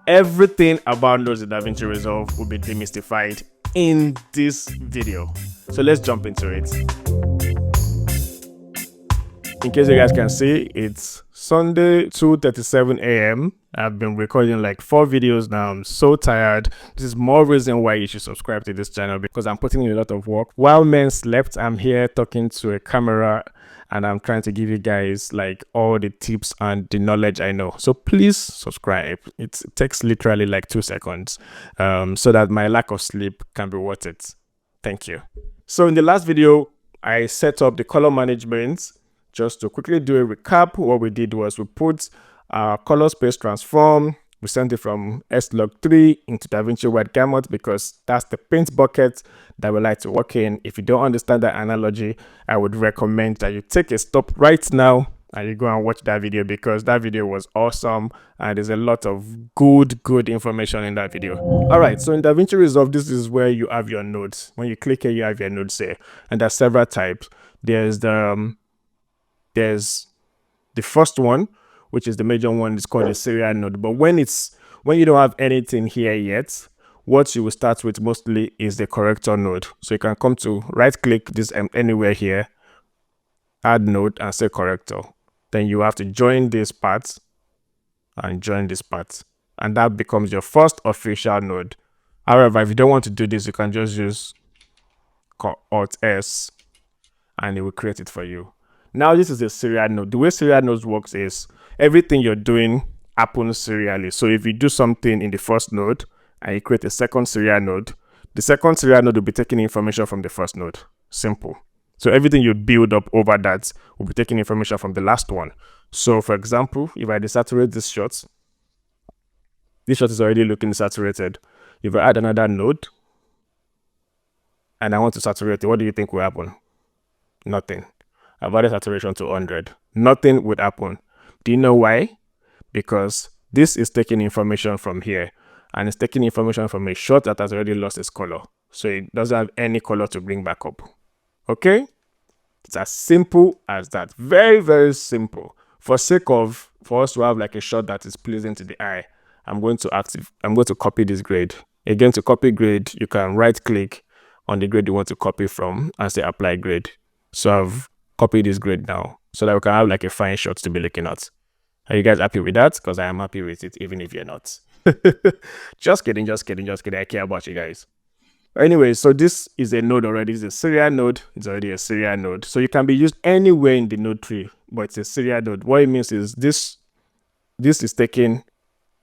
Everything about nodes in DaVinci Resolve will be demystified in this video. So let's jump into it. In case you guys can see, it's Sunday, 2:37 a.m. I've been recording like 4 videos now. I'm so tired. This is more reason why you should subscribe to this channel, because I'm putting in a lot of work. While men slept, I'm here talking to a camera and I'm trying to give you guys like all the tips and the knowledge I know. So please subscribe. It takes literally like 2 seconds so that my lack of sleep can be worth it. Thank you. So in the last video, I set up the color management. Just to quickly do a recap, what we did was we put our color space transform. We sent it from slog3 into DaVinci White Gamut because that's the paint bucket that we like to work in. If you don't understand that analogy, I would recommend that you take a stop right now and you go and watch that video, because that video was awesome and there's a lot of good information in that video. All right, so in DaVinci Resolve, this is where you have your nodes. When you click here, you have your nodes here, and there's several types. There's the first one, which is the major one. It's called a serial node. But when you don't have anything here yet, what you will start with mostly is the corrector node. So you can come to right click this anywhere here, add node, and say corrector. Then you have to join this part and join this part, and that becomes your first official node. However, if you don't want to do this, you can just use Alt S and it will create it for you. Now this is a serial node. The way serial nodes works is everything you're doing happens serially. So if you do something in the first node and you create a second serial node, the second serial node will be taking information from the first node. Simple. So everything you build up over that will be taking information from the last one. So for example, if I desaturate this shot is already looking saturated. If I add another node and I want to saturate it, what do you think will happen? Nothing. I've added saturation to 100. Nothing would happen. Do you know why? Because this is taking information from here, and it's taking information from a shot that has already lost its color. So it doesn't have any color to bring back up. Okay? It's as simple as that. Very simple. For us to have like a shot that is pleasing to the eye, I'm going to copy this grade. Again, to copy grade, you can right click on the grade you want to copy from and say apply grade. So I've copy this grade now so that we can have like a fine shot to be looking at. Are you guys happy with that? Because I am happy with it, even if you're not. Just kidding. I care about you guys. Anyway, so this is a node already. It's a serial node. It's already a serial node. So you can be used anywhere in the node tree, but it's a serial node. What it means is this is taking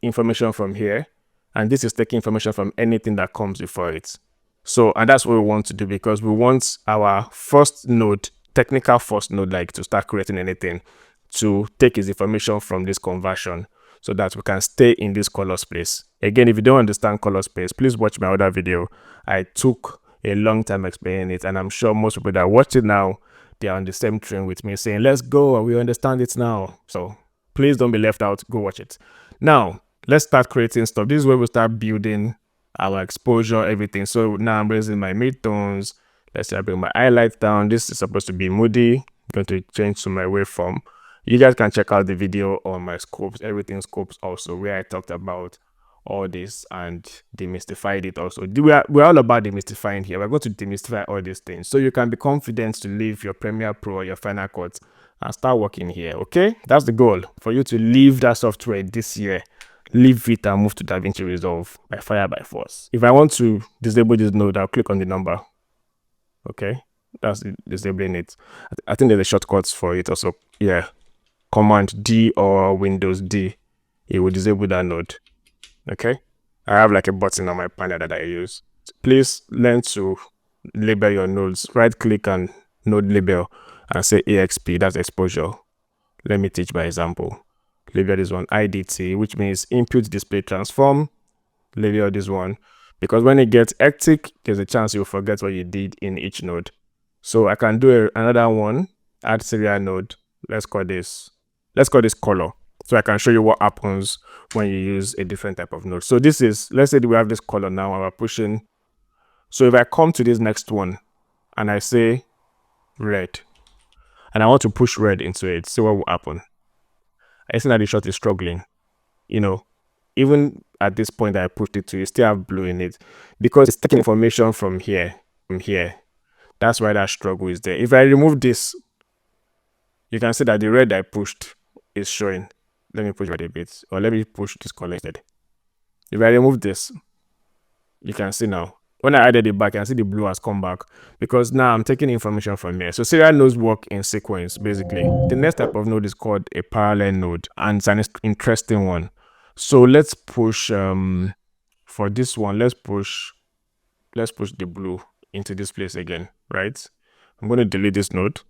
information from here, and this is taking information from anything that comes before it. So, and that's what we want to do, because we want our first node, technical first node, like to start creating anything, to take its information from this conversion so that we can stay in this color space. Again, if you don't understand color space, please watch my other video. I took a long time explaining it, and I'm sure most people that watch it now, they are on the same train with me saying, let's go, we understand it now. So please don't be left out. Go watch it. Now, let's start creating stuff. This is where we start building our exposure, everything. So now I'm raising my midtones. Let's say I bring my highlights down. This is supposed to be moody. I'm going to change to my waveform. You guys can check out the video on my scopes, everything scopes also, where I talked about all this and demystified it also. We're all about demystifying here. We're going to demystify all these things so you can be confident to leave your Premiere Pro or your Final Cut and start working here, okay? That's the goal, for you to leave that software this year. Leave it and move to DaVinci Resolve by fire by force. If I want to disable this node, I'll click on the number. Okay, that's disabling it. I think there's a shortcut for it also. Yeah, Command D or Windows D. It will disable that node. Okay, I have like a button on my panel that I use. Please learn to label your nodes. Right click on node label and say EXP, that's exposure. Let me teach by example. Label this one IDT, which means input display transform. Label this one, because when it gets hectic, there's a chance you'll forget what you did in each node. So I can do another one, add serial node. Let's call this color, so I can show you what happens when you use a different type of node. So this is, let's say we have this color now and we're pushing. So if I come to this next one and I say red, and I want to push red into it, see what will happen. I see that the shot is struggling, you know, even at this point that I pushed it to, you still have blue in it because it's taking information from here, That's why that struggle is there. If I remove this, you can see that the red I pushed is showing. Let me push it a bit, or let me push this color instead. If I remove this, you can see now. When I added it back, I can see the blue has come back because now I'm taking information from here. So serial nodes work in sequence, basically. The next type of node is called a parallel node, and it's an interesting one. So let's push for this one, let's push the blue into this place again, right? I'm going to delete this node.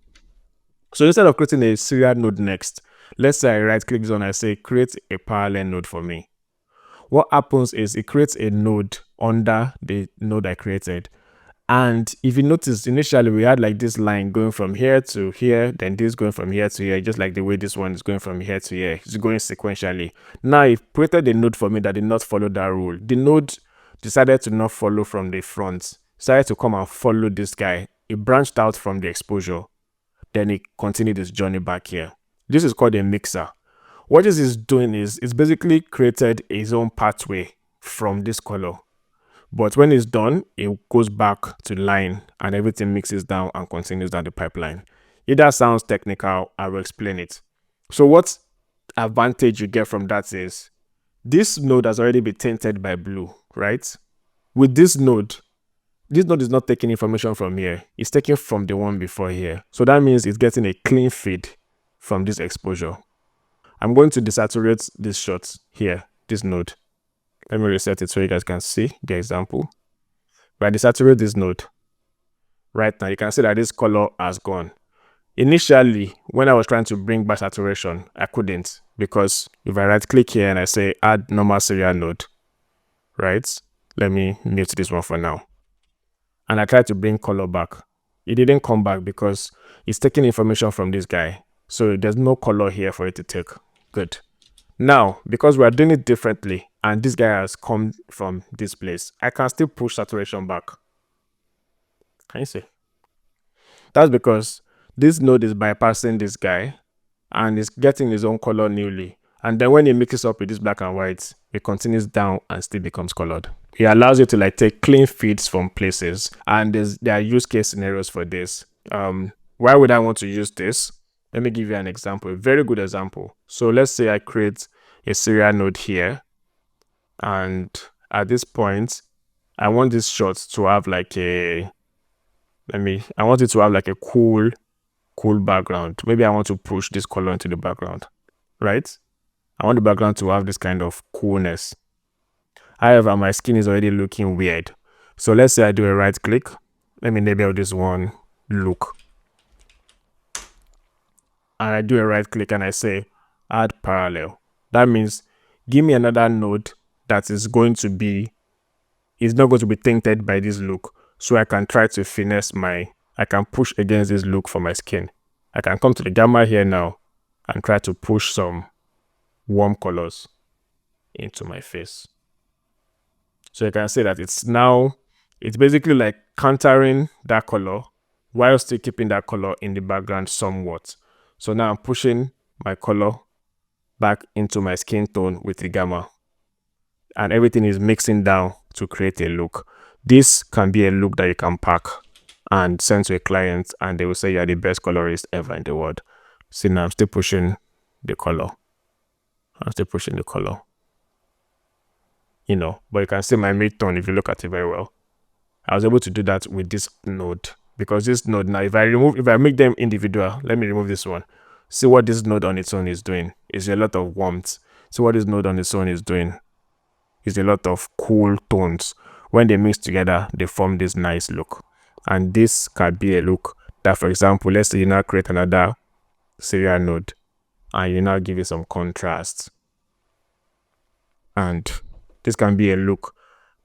So instead of creating a serial node next, let's say I right click on, I say create a parallel node for me. What happens is it creates a node under the node I created. And if you notice, initially we had like this line going from here to here, then this going from here to here, just like the way this one is going from here to here. It's going sequentially. Now it created a node for me that did not follow that rule. The node decided to not follow from the front, decided to come and follow this guy. It branched out from the exposure. Then it continued its journey back here. This is called a mixer. What this is doing is it's basically created its own pathway from this color. But when it's done, it goes back to line and everything mixes down and continues down the pipeline. If that sounds technical, I will explain it. So what advantage you get from that is this node has already been tainted by blue, right? With this node is not taking information from here. It's taking from the one before here. So that means it's getting a clean feed from this exposure. I'm going to desaturate this shot here, this node. Let me reset it so you guys can see the example. If I desaturate this node, right now you can see that this color has gone. Initially, when I was trying to bring back saturation, I couldn't, because if I right click here and I say add normal serial node, right? Let me mute this one for now. And I tried to bring color back. It didn't come back because it's taking information from this guy. So there's no color here for it to take. Good. Now, because we are doing it differently and this guy has come from this place, I can still push saturation back. Can you see? That's because this node is bypassing this guy and is getting his own color newly. And then when it mixes up with this black and white, it continues down and still becomes colored. It allows you to like take clean feeds from places, and there are use case scenarios for this. Why would I want to use this? Let me give you an example, a very good example. So let's say I create a serial node here, and at this point, I want this shot to have like I want it to have like a cool background. Maybe I want to push this color into the background, right? I want the background to have this kind of coolness. However, my skin is already looking weird. So let's say I do a right click. Let me enable this one look. And I do a right click and I say add parallel. That means give me another node that is not going to be tainted by this look. So I can try to finesse I can push against this look for my skin. I can come to the gamma here now and try to push some warm colors into my face. So you can see that it's basically like countering that color while still keeping that color in the background somewhat. So now I'm pushing my color back into my skin tone with the gamma, and everything is mixing down to create a look. This can be a look that you can pack and send to a client, and they will say you're the best colorist ever in the world. See, now I'm still pushing the color. But you can see my mid-tone if you look at it very well. I was able to do that with this node, because this node now, if I make them individual, let me remove this one. See what this node on its own is doing. It's a lot of warmth. See what this node on its own is doing. It's a lot of cool tones. When they mix together, they form this nice look. And this can be a look that, for example, let's say you now create another serial node and you now give it some contrast. And this can be a look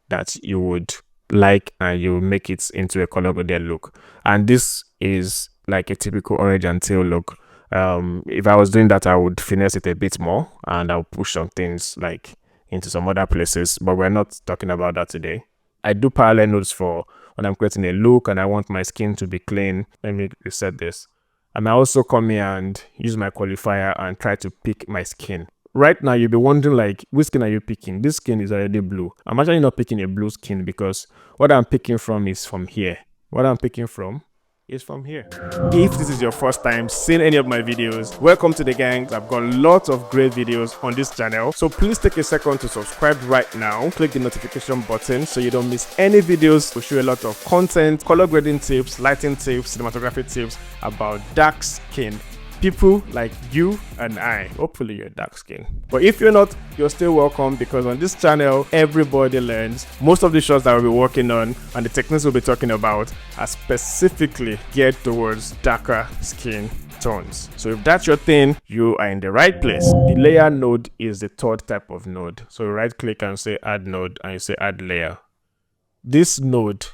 that you would like, and you make it into a color-coded look. And this is like a typical orange and teal look. If I was doing that, I would finesse it a bit more, and I'll push some things like into some other places, but we're not talking about that today. I do parallel nodes for when I'm creating a look and I want my skin to be clean. Let me reset this. And I also come here and use my qualifier and try to pick my skin. right now you'll be wondering like, which skin are you picking? This skin is already blue. I'm actually not picking a blue skin because what I'm picking from is from here. What I'm picking from is from here. If this is your first time seeing any of my videos, welcome to the gang. I've got lots of great videos on this channel, so please take a second to subscribe right now. Click the notification button so you don't miss any videos. We show a lot of content, color grading tips, lighting tips, cinematography tips about dark skin people like you and I. Hopefully you're dark skin, but if you're not, you're still welcome, because on this channel everybody learns. Most of the shots that we'll be working on and the techniques we'll be talking about are specifically geared towards darker skin tones. So if that's your thing, you are in the right place. The layer node is the third type of node. So right click and say add node, and you say add layer. This node,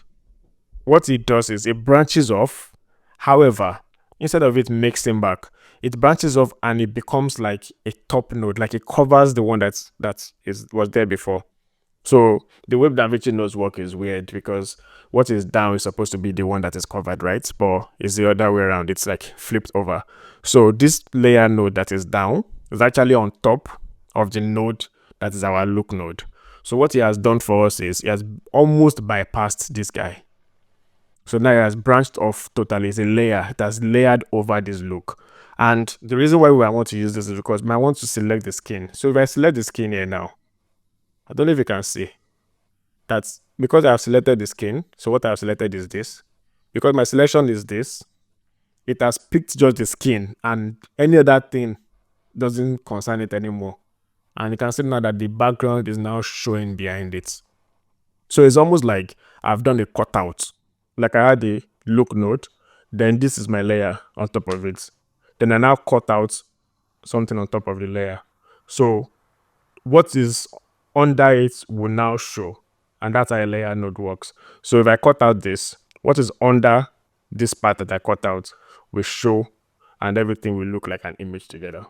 what it does is it branches off. However, instead of it mixing back, it branches off and it becomes like a top node, like it covers the one was there before. So the way DaVinci nodes work is weird, because what is down is supposed to be the one that is covered, right? But it's the other way around. It's like flipped over. So this layer node that is down is actually on top of the node that is our look node. So what he has done for us is he has almost bypassed this guy. So now it has branched off totally. It's a layer. It has layered over this look. And the reason why I want to use this is because I want to select the skin. So if I select the skin here now, I don't know if you can see. That's because I have selected the skin. So what I have selected is this. Because my selection is this, it has picked just the skin, and any other thing doesn't concern it anymore. And you can see now that the background is now showing behind it. So it's almost like I've done a cutout. Like I had the look node, then this is my layer on top of it. Then I now cut out something on top of the layer. So what is under it will now show, and that's how a layer node works. So if I cut out this, what is under this part that I cut out will show, and everything will look like an image together.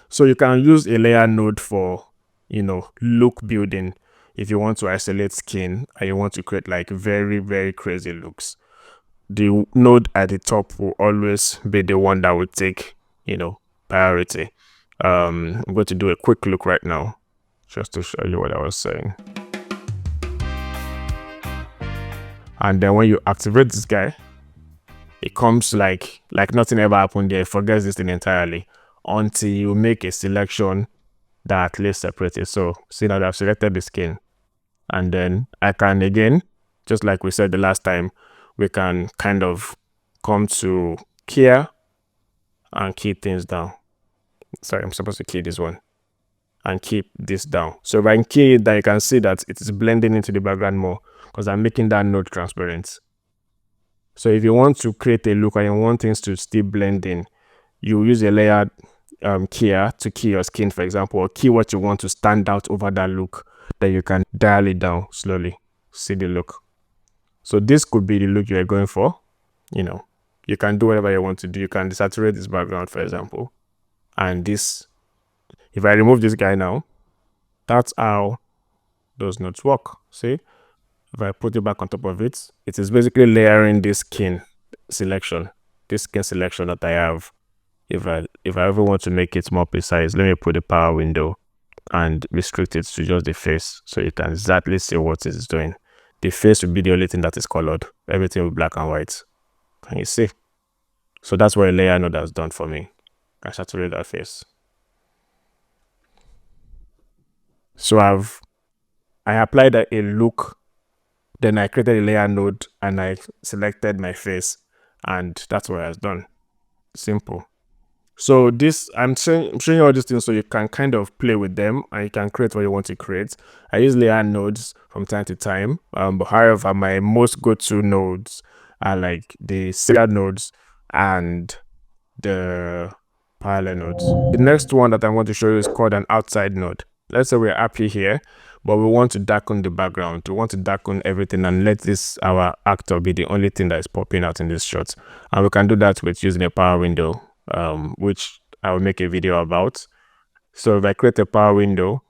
So you can use a layer node for, look building. If you want to isolate skin and you want to create like very, very crazy looks, the node at the top will always be the one that will take, priority. I'm going to do a quick look right now just to show you what I was saying. And then when you activate this guy, it comes like nothing ever happened there. It forgets this thing entirely until you make a selection that at least separates it. So see now that I've selected the skin, and then I can again, just like we said the last time, we can kind of come to here and key things down. Sorry, I'm supposed to key this one and keep this down. So if I can key it down, you can see that it is blending into the background more because I'm making that node transparent. So if you want to create a look and you want things to still blend in, you use a layer keyer to key your skin, for example, or key what you want to stand out over that look. Then you can dial it down slowly. See the look. So this could be the look you're going for. You can do whatever you want to do. You can desaturate this background, for example. And this, if I remove this guy now, that's how those nodes work. See? If I put it back on top of it, it is basically layering this skin selection that I have. If I ever want to make it more precise, let me put the power window and restrict it to just the face so you can exactly see what it is doing. The face will be the only thing that is colored. Everything will be black and white. Can you see? So that's what a layer node has done for me. I saturate that face. So I applied a look, then I created a layer node and I selected my face, and that's what I was done. Simple. So this, I'm showing you all these things so you can kind of play with them and you can create what you want to create. I use layer nodes from time to time, but however, my most go-to nodes are like the serial nodes and the parallel nodes. The next one that I want to show you is called an outside node. Let's say we're happy here, but we want to darken the background. We want to darken everything and let this, our actor, be the only thing that is popping out in this shot. And we can do that with using a power window, which I will make a video about. So if I create a power window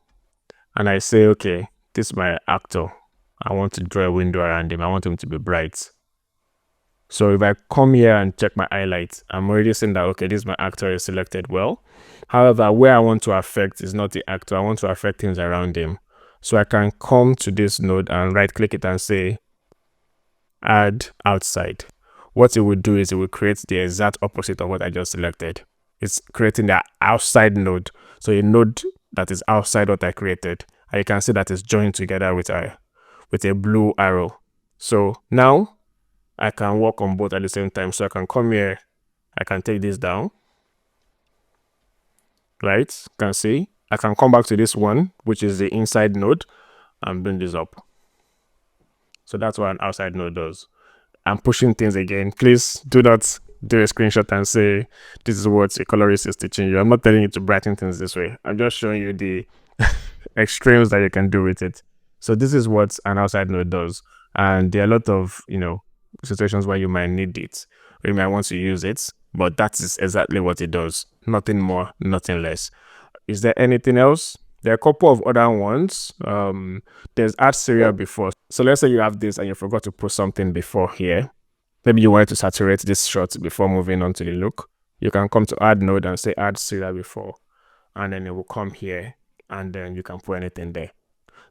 and I say, okay, this is my actor. I want to draw a window around him. I want him to be bright. So if I come here and check my highlights, I'm already seeing that, okay, this my actor is selected well. However, where I want to affect is not the actor. I want to affect things around him. So I can come to this node and right click it and say add outside. What it will do is it will create the exact opposite of what I just selected. It's creating the outside node. So a node that is outside what I created. And you can see that it's joined together with a blue arrow. So now I can work on both at the same time. So I can come here, I can take this down, right? You can see, I can come back to this one, which is the inside node, and bring this up. So that's what an outside node does. I'm pushing things again. Please do not do a screenshot and say, this is what a colorist is teaching you. I'm not telling you to brighten things this way. I'm just showing you the extremes that you can do with it. So this is what an outside node does. And there are a lot of, situations where you might need it, or you might want to use it, but that is exactly what it does. Nothing more, nothing less. Is there anything else? There are a couple of other ones. There's add serial before. So let's say you have this and you forgot to put something before here. Maybe you wanted to saturate this shot before moving on to the look. You can come to add node and say add serial before, and then it will come here, and then you can put anything there.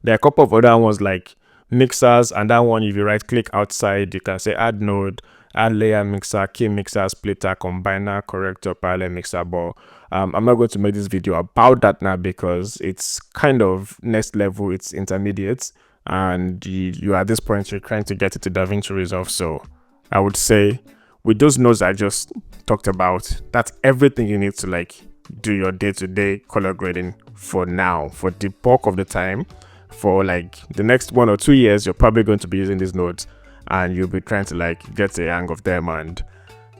There are a couple of other ones like mixers, and that one, if you right click outside, you can say add node, add layer mixer, key mixer, splitter, combiner, corrector, parallel mixer. But I'm not going to make this video about that now because it's kind of next level, it's intermediate, and you at this point you're trying to get it to DaVinci Resolve. So I would say with those nodes I just talked about, that's everything you need to do your day-to-day color grading for now. For the bulk of the time, for the next 1 or 2 years, you're probably going to be using these nodes, and you'll be trying to get a hang of them. And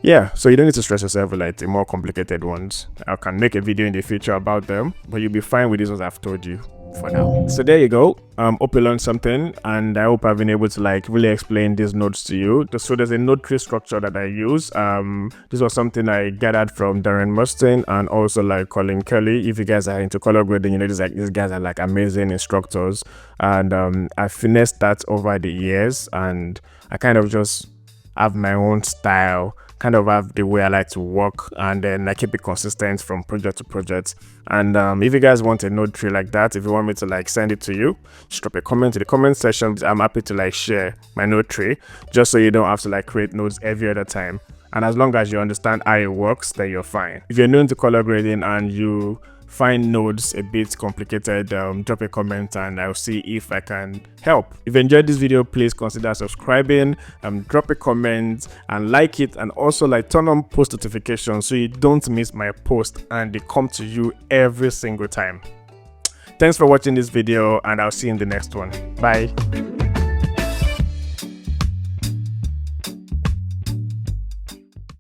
yeah, so you don't need to stress yourself with the more complicated ones. I can make a video in the future about them, but you'll be fine with these ones I've told you for now. So there you go. Hope you learned something, and I hope I've been able to really explain these nodes to you. So there's a node tree structure that I use. This was something I gathered from Darren Mustin and also Colin Kelly. If you guys are into color grading, these guys are amazing instructors, and I finessed that over the years, and I kind of just have my own style, kind of have the way I like to work, and then I keep it consistent from project to project. And if you guys want a node tree like that, if you want me to send it to you, just drop a comment in the comment section. I'm happy to share my node tree, just so you don't have to create nodes every other time. And as long as you understand how it works, then you're fine. If you're new to color grading and you find nodes a bit complicated, drop a comment and I'll see if I can help. If you enjoyed this video, please consider subscribing, drop a comment and like it, and also turn on post notifications so you don't miss my post and they come to you every single time. Thanks for watching this video, and I'll see you in the next one. Bye.